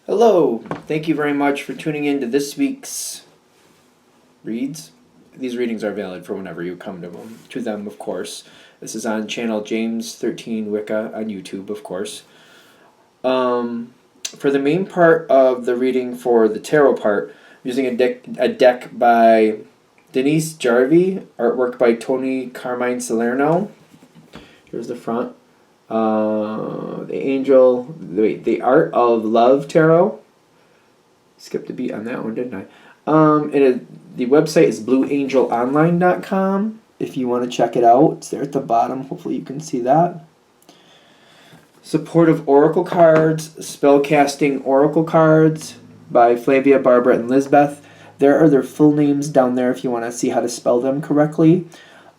Hello, thank you very much for tuning in to this week's reads. These readings are valid for whenever you come to them, of course. This is on channel James 13 Wicca on YouTube, of course. For the main part of the reading for the tarot part, I'm using a deck by Denise Jarvie, artwork by Tony Carmine Salerno. Here's the front. The Art of Love Tarot. Skipped a beat on that one, didn't I? The website is blueangelonline.com if you want to check it out. It's there at the bottom. Hopefully you can see that. Supportive Oracle Cards, Spellcasting Oracle Cards by Flavia, Barbara, and Lisbeth. There are their full names down there if you want to see how to spell them correctly.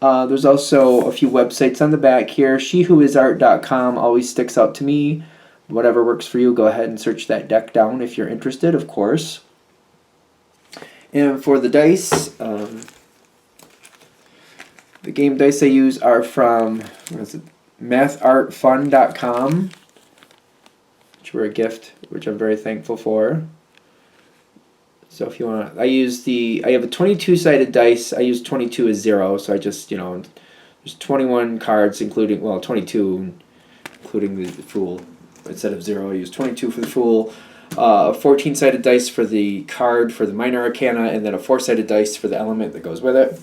There's also a few websites on the back here. SheWhoIsArt.com always sticks out to me. Whatever works for you, go ahead and search that deck down if you're interested, of course. And for the dice, the game dice I use are from MathArtFun.com, which were a gift, which I'm very thankful for. So if you want, I have a 22-sided dice. I use 22 as 0, so I just, there's 21 cards, including, 22, including the Fool. Instead of 0, I use 22 for the Fool, 14-sided dice for the card for the Minor Arcana, and then a 4-sided dice for the element that goes with it.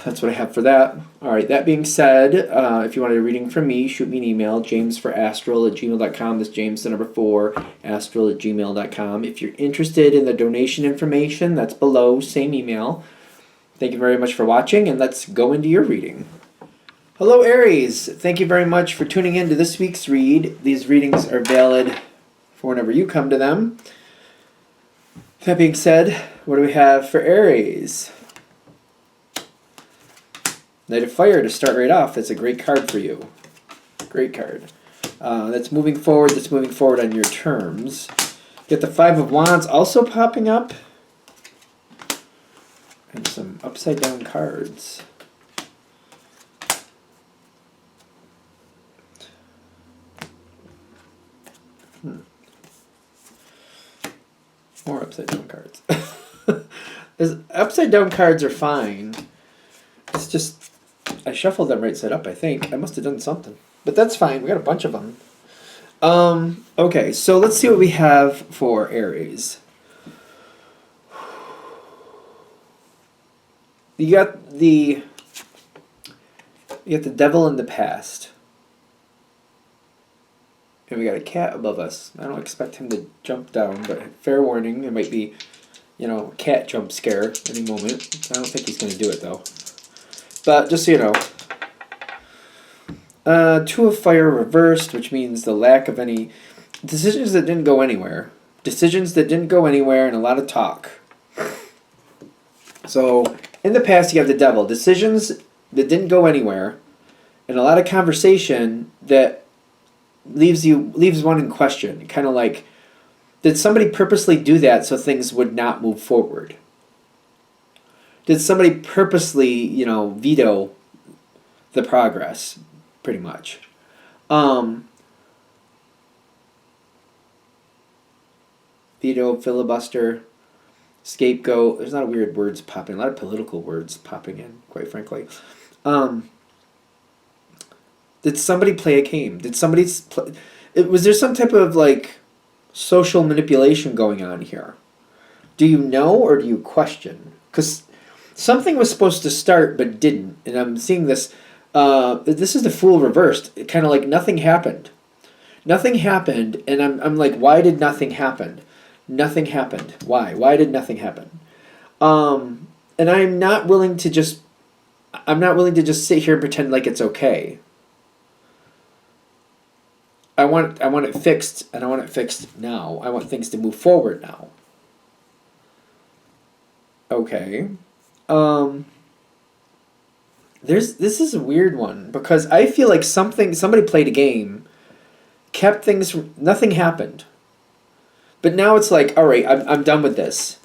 That's what I have for that. Alright, that being said, if you want a reading from me, shoot me an email, jamesforastral@gmail.com. That's James, the number 4, astral@gmail.com. If you're interested in the donation information, that's below, same email. Thank you very much for watching, and let's go into your reading. Hello, Aries. Thank you very much for tuning in to this week's read. These readings are valid for whenever you come to them. That being said, what do we have for Aries? Knight of Fire to start right off. That's a great card for you. Great card. That's moving forward. That's moving forward on your terms. Get the Five of Wands also popping up. And some upside down cards. More upside down cards. Upside down cards are fine. It's just, I shuffled them right side up, I think. I must have done something. But that's fine. We got a bunch of them. Okay, so let's see what we have for Aries. You got the devil in the past. And we got a cat above us. I don't expect him to jump down, but fair warning, it might be, a cat jump scare any moment. I don't think he's going to do it, though. But just so you know, Two of Fire reversed, which means the lack of any decisions that didn't go anywhere. Decisions that didn't go anywhere and a lot of talk. So, in the past you have the devil. Decisions that didn't go anywhere and a lot of conversation that leaves one in question. Kind of like, did somebody purposely do that so things would not move forward? Did somebody purposely, veto the progress, pretty much? Veto, filibuster, scapegoat. There's a lot of weird words popping, a lot of political words popping in, quite frankly. Did somebody play a game? Was there some type of, social manipulation going on here? Do you know or do you question? Because something was supposed to start but didn't, and I'm seeing this. This is the Fool reversed. Kind of like nothing happened. Nothing happened, and I'm like, why did nothing happen? Nothing happened. Why? Why did nothing happen? And I'm not willing to just sit here and pretend like it's okay. I want it fixed, and I want it fixed now. I want things to move forward now. Okay. This is a weird one because I feel like somebody played a game, kept things, nothing happened. But now it's like, all right, I'm done with this.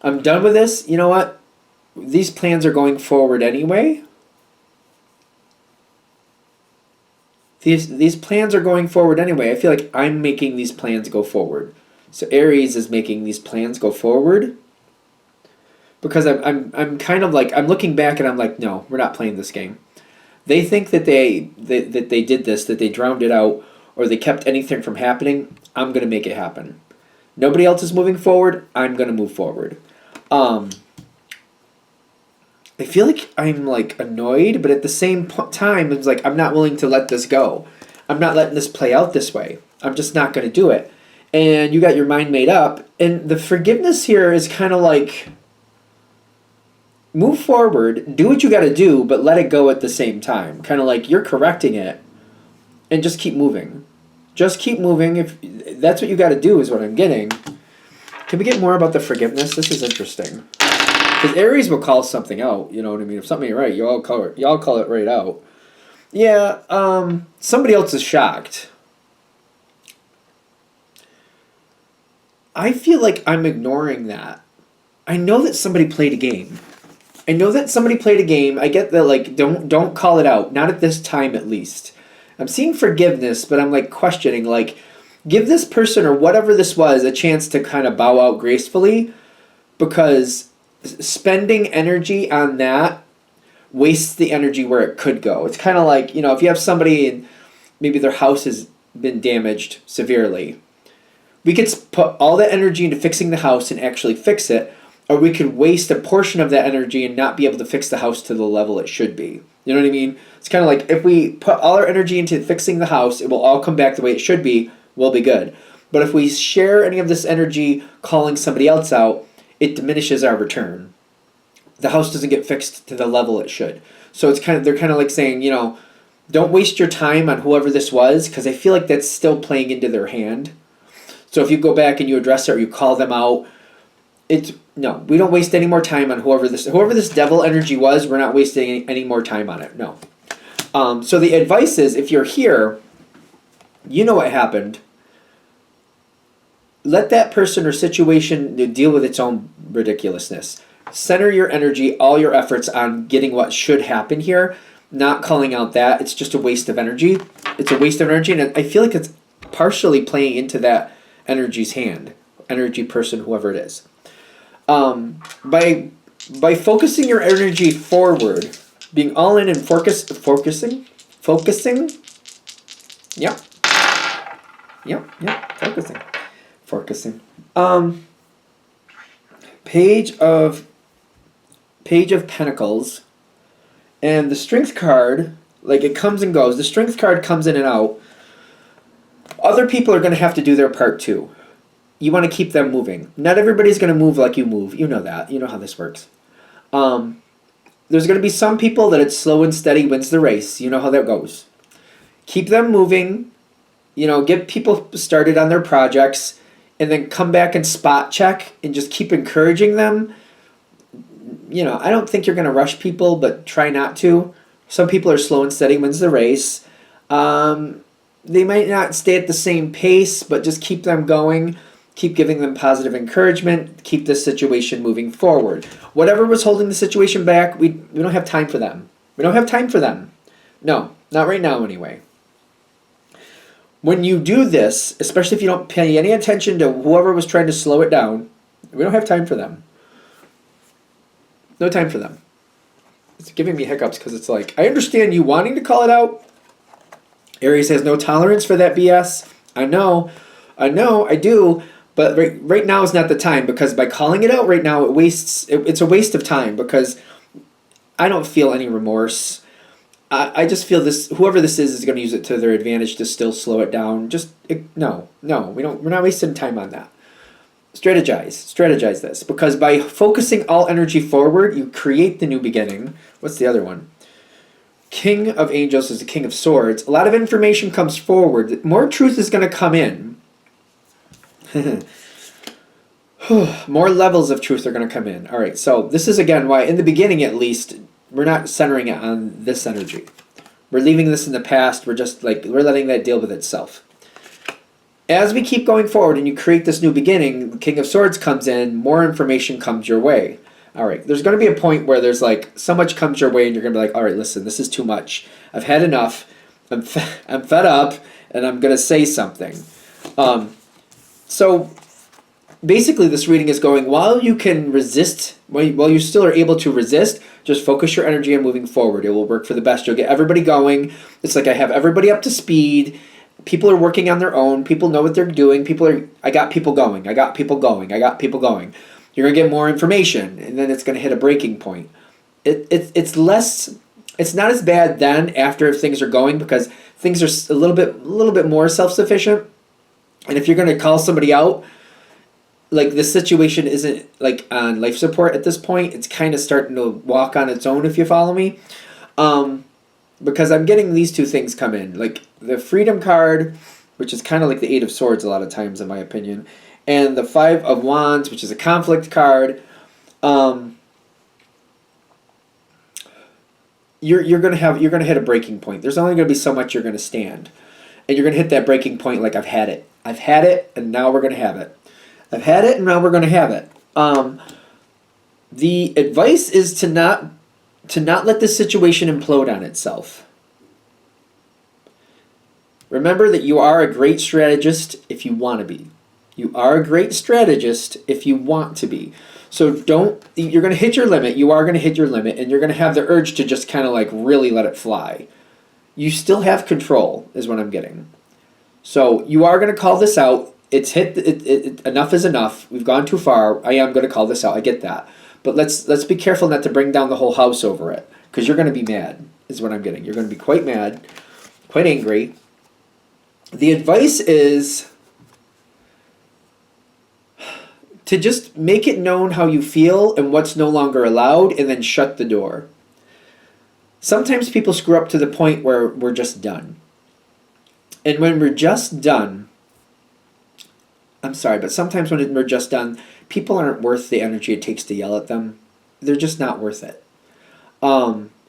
I'm done with this. You know what? These plans are going forward anyway. these plans are going forward anyway. I feel like I'm making these plans go forward. So Aries is making these plans go forward because I'm kind of like, I'm looking back and I'm like, no, we're not playing this game. They think that they did this, that they drowned it out, or they kept anything from happening. I'm going to make it happen. Nobody else is moving forward. I'm going to move forward. I feel like I'm like annoyed, but at the same time, it's like I'm not willing to let this go. I'm not letting this play out this way. I'm just not going to do it. And you got your mind made up. And the forgiveness here is kind of like, move forward, do what you got to do, but let it go at the same time. Kind of like you're correcting it, and just keep moving. Just keep moving. If that's what you got to do, is what I'm getting. Can we get more about the forgiveness? This is interesting. Because Aries will call something out, you know what I mean? If something ain't right, y'all call it right out. Yeah, somebody else is shocked. I feel like I'm ignoring that. I know that somebody played a game. I get that, like, don't call it out. Not at this time, at least. I'm seeing forgiveness, but I'm, like, questioning, like, give this person or whatever this was a chance to kind of bow out gracefully, because spending energy on that wastes the energy where it could go. It's kind of like, you know, if you have somebody and maybe their house has been damaged severely, we could put all that energy into fixing the house and actually fix it, or we could waste a portion of that energy and not be able to fix the house to the level it should be. You know what I mean? It's kind of like, if we put all our energy into fixing the house, it will all come back the way it should be, we'll be good. But if we share any of this energy calling somebody else out, it diminishes our return. The house doesn't get fixed to the level it should. So they're kind of like saying, you know, don't waste your time on whoever this was, because I feel like that's still playing into their hand. So if you go back and you address it or you call them out, no, we don't waste any more time on whoever this devil energy was. We're not wasting any more time on it. No. So the advice is, if you're here, you know what happened. Let that person or situation deal with its own ridiculousness. Center your energy, all your efforts on getting what should happen here, not calling out that. It's just a waste of energy. It's a waste of energy, and I feel like it's partially playing into that energy's hand, energy person, whoever it is. By focusing your energy forward, being all in and focusing. Yep, focusing. Page of Pentacles, and the Strength card, like, it comes and goes. The Strength card comes in and out. Other people are going to have to do their part too. You want to keep them moving. Not everybody's going to move like you move. You know that. You know how this works. There's going to be some people that it's slow and steady wins the race. You know how that goes. Keep them moving. You know, get people started on their projects, and then come back and spot check and just keep encouraging them. You know, I don't think you're going to rush people, but try not to. Some people are slow and steady wins the race. They might not stay at the same pace, but just keep them going. Keep giving them positive encouragement. Keep this situation moving forward. Whatever was holding the situation back, we don't have time for them. We don't have time for them. No, not right now anyway. When you do this, especially if you don't pay any attention to whoever was trying to slow it down, we don't have time for them. No time for them. It's giving me hiccups because it's like, I understand you wanting to call it out. Aries has no tolerance for that BS. I know, I do. But right now is not the time, because by calling it out right now, it's a waste of time, because I don't feel any remorse. I just feel whoever this is going to use it to their advantage to still slow it down. No, we're not wasting time on that. Strategize this, because by focusing all energy forward, you create the new beginning. What's the other one? King of Angels is the King of Swords. A lot of information comes forward. More truth is going to come in. More levels of truth are going to come in. All right, so this is again why, in the beginning at least, we're not centering it on this energy. We're leaving this in the past. We're letting that deal with itself. As we keep going forward and you create this new beginning, the King of Swords comes in, more information comes your way. All right, there's going to be a point where there's like so much comes your way and you're going to be like, all right, listen, this is too much. I've had enough. I'm fed up, and I'm gonna say something. So basically, this reading is going, while you can resist, while you still are able to resist, just focus your energy on moving forward. It will work for the best. You'll get everybody going. It's like I have everybody up to speed. People are working on their own. People know what they're doing. I got people going. I got people going. I got people going. You're going to get more information, and then it's going to hit a breaking point. It's less, it's not as bad then after things are going, because things are a little bit more self-sufficient. And if you're going to call somebody out, like, the situation isn't like on life support at this point. It's kind of starting to walk on its own, if you follow me. Because I'm getting these two things come in, like the Freedom card, which is kind of like the Eight of Swords a lot of times in my opinion, and the Five of Wands, which is a conflict card. You're gonna hit a breaking point. There's only gonna be so much you're gonna stand, and you're gonna hit that breaking point. Like, I've had it, and now we're gonna have it. I've had it, and now we're gonna have it. The advice is to not let this situation implode on itself. Remember that you are a great strategist if you want to be. You are a great strategist if you want to be. So you're going to hit your limit. You are going to hit your limit, and you're going to have the urge to just kind of like really let it fly. You still have control, is what I'm getting. So you are going to call this out. It's enough is enough. We've gone too far. I am going to call this out. I get that. But let's be careful not to bring down the whole house over it, because you're going to be mad, is what I'm getting. You're going to be quite mad, quite angry. The advice is to just make it known how you feel and what's no longer allowed, and then shut the door. Sometimes people screw up to the point where we're just done. And when we're just done, I'm sorry, but sometimes when we're just done, people aren't worth the energy it takes to yell at them. They're just not worth it.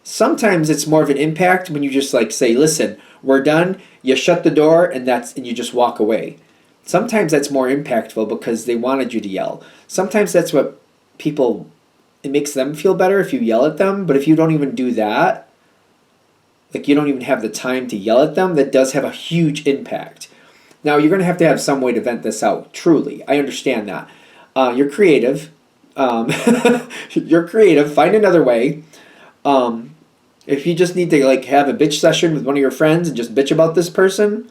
Sometimes it's more of an impact when you just like say, listen, we're done, you shut the door, and you just walk away. Sometimes that's more impactful because they wanted you to yell. Sometimes that's what it makes them feel better if you yell at them, but if you don't even do that, like you don't even have the time to yell at them, that does have a huge impact. Now, you're going to have some way to vent this out, truly. I understand that. You're creative. You're creative. Find another way. If you just need to like have a bitch session with one of your friends and just bitch about this person,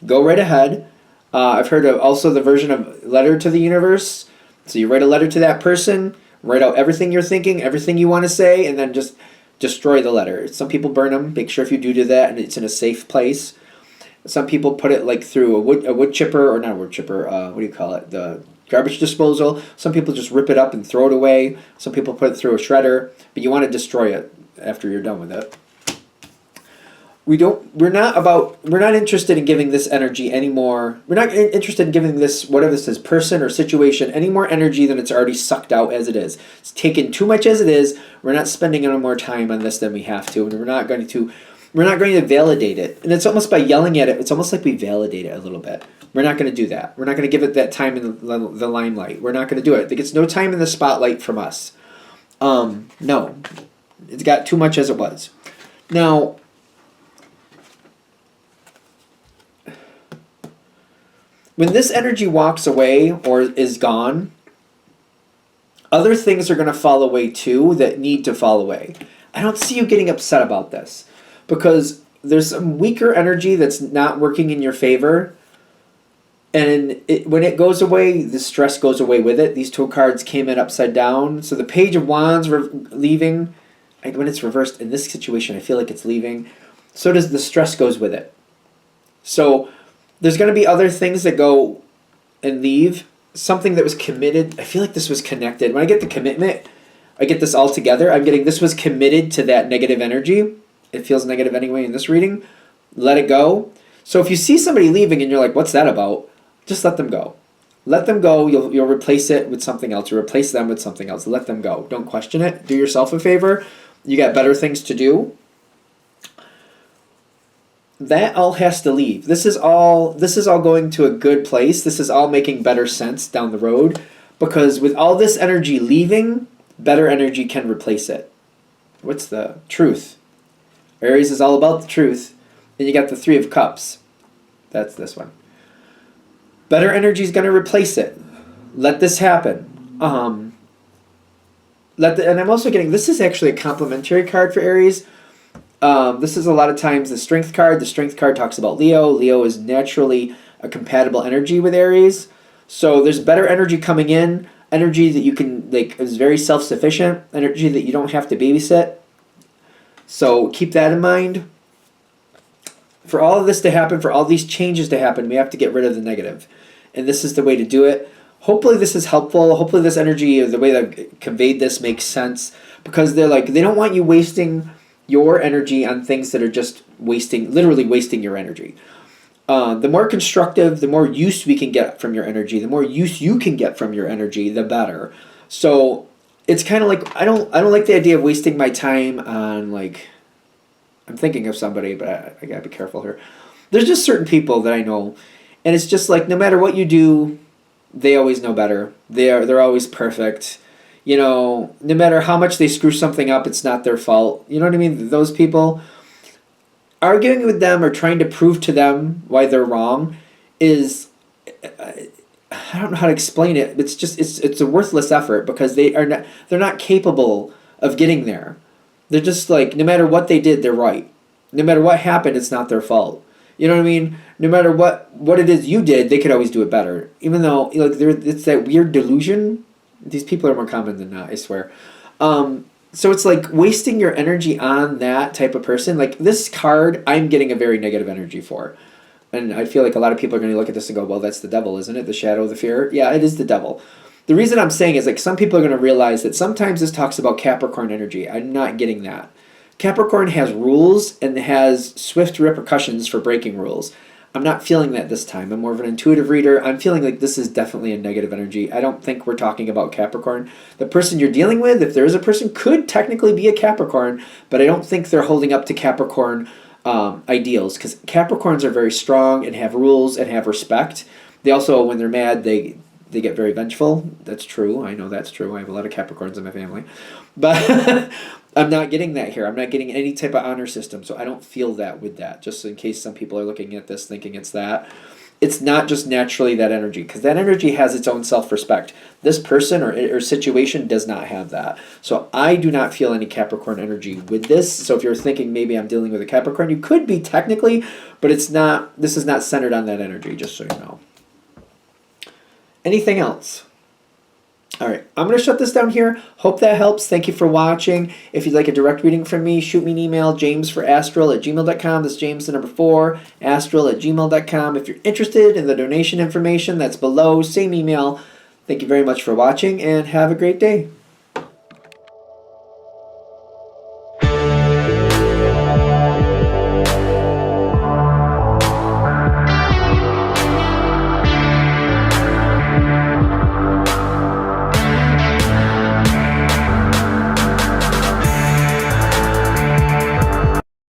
go right ahead. I've heard of also the version of letter to the universe. So you write a letter to that person, write out everything you're thinking, everything you want to say, and then just destroy the letter. Some people burn them. Make sure if you do that and it's in a safe place. Some people put it like through a wood chipper, or not a wood chipper, what do you call it? The garbage disposal. Some people just rip it up and throw it away. Some people put it through a shredder, but you want to destroy it after you're done with it. We're not interested in giving this energy anymore. We're not interested in giving this, whatever this is, person or situation, any more energy than it's already sucked out as it is. It's taken too much as it is. We're not spending any more time on this than we have to, and we're not going to validate it. And it's almost by yelling at it, it's almost like we validate it a little bit. We're not going to do that. We're not going to give it that time in the limelight. We're not going to do it. It gets no time in the spotlight from us. No. It's got too much as it was. Now, when this energy walks away or is gone, other things are going to fall away too that need to fall away. I don't see you getting upset about this, because there's some weaker energy that's not working in your favor. And when it goes away, the stress goes away with it. These two cards came in upside down. So the Page of Wands leaving. When it's reversed in this situation, I feel like it's leaving. So does the stress goes with it. So there's going to be other things that go and leave. Something that was committed. I feel like this was connected. When I get the commitment, I get this all together. I'm getting this was committed to that negative energy. It feels negative anyway in this reading. Let it go. So if you see somebody leaving and you're like, what's that about? Just let them go. Let them go. You'll replace it with something else. You'll replace them with something else. Let them go. Don't question it. Do yourself a favor. You got better things to do. That all has to leave. This is all going to a good place. This is all making better sense down the road, because with all this energy leaving, better energy can replace it. What's the truth? Aries is all about the truth. And you got the Three of Cups. That's this one. Better energy is going to replace it. Let this happen. And I'm also getting, this is actually a complementary card for Aries. This is a lot of times the Strength card. The Strength card talks about Leo. Leo is naturally a compatible energy with Aries. So there's better energy coming in. Energy that you can, like, is very self-sufficient. Energy that you don't have to babysit. So keep that in mind. For all of this to happen, for all these changes to happen, we have to get rid of the negative. And this is the way to do it. Hopefully this is helpful. Hopefully this energy, the way that I've conveyed this, makes sense. Because they're like, they don't want you wasting your energy on things that are just wasting, literally wasting your energy. The more constructive, the more use we can get from your energy, the more use you can get from your energy, the better. So it's kind of like, I don't like the idea of wasting my time on, like, I'm thinking of somebody, but I gotta be careful here. There's just certain people that I know, and it's just like, no matter what you do, they always know better. They're always perfect. You know, no matter how much they screw something up, it's not their fault. You know what I mean? Those people, arguing with them or trying to prove to them why they're wrong is, I don't know how to explain it. It's just, it's a worthless effort, because they're not capable of getting there. They're just like, no matter what they did, they're right. No matter what happened, it's not their fault. You know what I mean? No matter what it is you did, they could always do it better. Even though, like, it's that weird delusion. These people are more common than not, I swear. So it's like wasting your energy on that type of person. Like, this card, I'm getting a very negative energy for. And I feel like a lot of people are going to look at this and go, well, that's the devil, isn't it? The shadow, the fear. Yeah, it is the devil. The reason I'm saying is, like, some people are going to realize that sometimes this talks about Capricorn energy. I'm not getting that. Capricorn has rules and has swift repercussions for breaking rules. I'm not feeling that this time. I'm more of an intuitive reader. I'm feeling like this is definitely a negative energy. I don't think we're talking about Capricorn. The person you're dealing with, if there is a person, could technically be a Capricorn, but I don't think they're holding up to Capricorn ideals, because Capricorns are very strong and have rules and have respect. They also, when they're mad, they get very vengeful. That's true. I know that's true. I have a lot of Capricorns in my family. But I'm not getting that here. I'm not getting any type of honor system, so I don't feel that with that, just in case some people are looking at this thinking it's that. It's not just naturally that energy, because that energy has its own self-respect. This person or situation does not have that. So I do not feel any Capricorn energy with this. So if you're thinking maybe I'm dealing with a Capricorn, you could be technically, but it's not. This is not centered on that energy, just so you know. Anything else? All right, I'm going to shut this down here. Hope that helps. Thank you for watching. If you'd like a direct reading from me, shoot me an email, jamesforastral@gmail.com. That's James, the number 4, astral@gmail.com. If you're interested in the donation information, that's below. Same email. Thank you very much for watching, and have a great day.